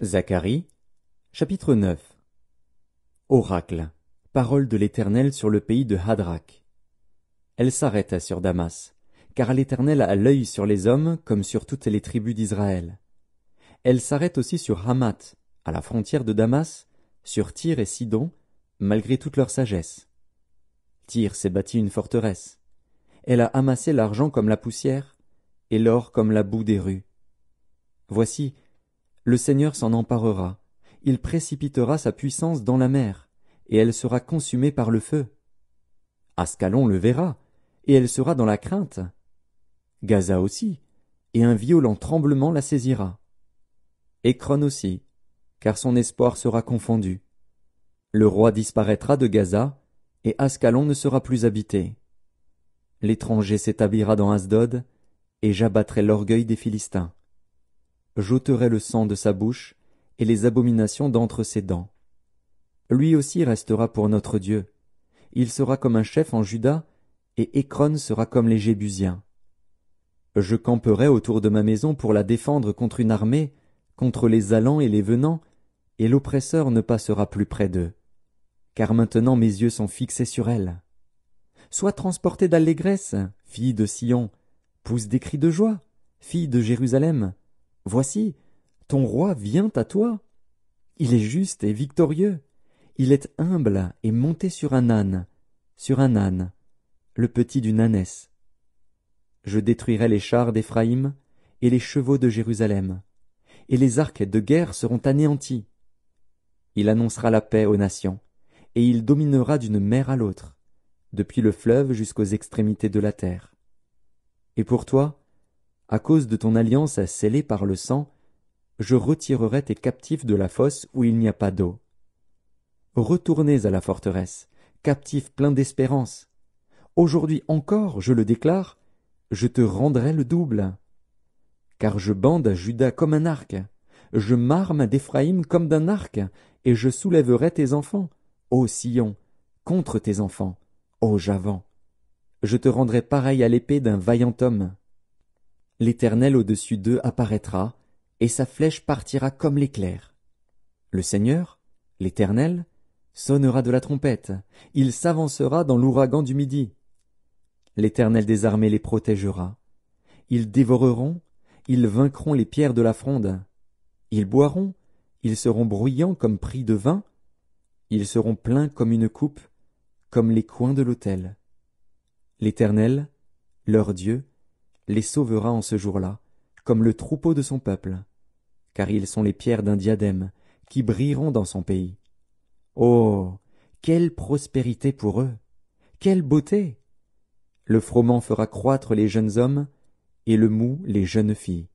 Zacharie, chapitre 9. Oracle, parole de l'Éternel sur le pays de Hadrach. Elle s'arrête sur Damas, car l'Éternel a l'œil sur les hommes comme sur toutes les tribus d'Israël. Elle s'arrête aussi sur Hamath, à la frontière de Damas, sur Tyr et Sidon, malgré toute leur sagesse. Tyr s'est bâti une forteresse. Elle a amassé l'argent comme la poussière, et l'or comme la boue des rues. Voici, le Seigneur s'en emparera, il précipitera sa puissance dans la mer, et elle sera consumée par le feu. Ascalon le verra, et elle sera dans la crainte. Gaza aussi, et un violent tremblement la saisira. Écron aussi, car son espoir sera confondu. Le roi disparaîtra de Gaza, et Ascalon ne sera plus habité. L'étranger s'établira dans Asdod, et j'abattrai l'orgueil des Philistins. J'ôterai le sang de sa bouche, et les abominations d'entre ses dents. Lui aussi restera pour notre Dieu. Il sera comme un chef en Juda, et Écron sera comme les Jébusiens. Je camperai autour de ma maison pour la défendre contre une armée, contre les allants et les venants, et l'oppresseur ne passera plus près d'eux. Car maintenant mes yeux sont fixés sur elle. Sois transportée d'allégresse, fille de Sion, pousse des cris de joie, fille de Jérusalem. Voici, ton roi vient à toi. Il est juste et victorieux. Il est humble et monté sur un âne, le petit d'une ânesse. Je détruirai les chars d'Éphraïm et les chevaux de Jérusalem, et les arcs de guerre seront anéantis. Il annoncera la paix aux nations, et il dominera d'une mer à l'autre, depuis le fleuve jusqu'aux extrémités de la terre. Et pour toi, à cause de ton alliance scellée par le sang, je retirerai tes captifs de la fosse où il n'y a pas d'eau. Retournez à la forteresse, captifs pleins d'espérance. Aujourd'hui encore, je le déclare, je te rendrai le double. Car je bande Juda comme un arc, je m'arme d'Éphraïm comme d'un arc, et je soulèverai tes enfants, ô Sion, contre tes enfants, ô Javan. Je te rendrai pareil à l'épée d'un vaillant homme. L'Éternel au-dessus d'eux apparaîtra, et sa flèche partira comme l'éclair. Le Seigneur, l'Éternel, sonnera de la trompette, il s'avancera dans l'ouragan du midi. L'Éternel des armées les protégera. Ils dévoreront, ils vaincront les pierres de la fronde. Ils boiront, ils seront bruyants comme pris de vin. Ils seront pleins comme une coupe, comme les coins de l'autel. L'Éternel, leur Dieu, les sauvera en ce jour-là, comme le troupeau de son peuple, car ils sont les pierres d'un diadème, qui brilleront dans son pays. Oh, quelle prospérité pour eux! Quelle beauté! Le froment fera croître les jeunes hommes, et le mou les jeunes filles.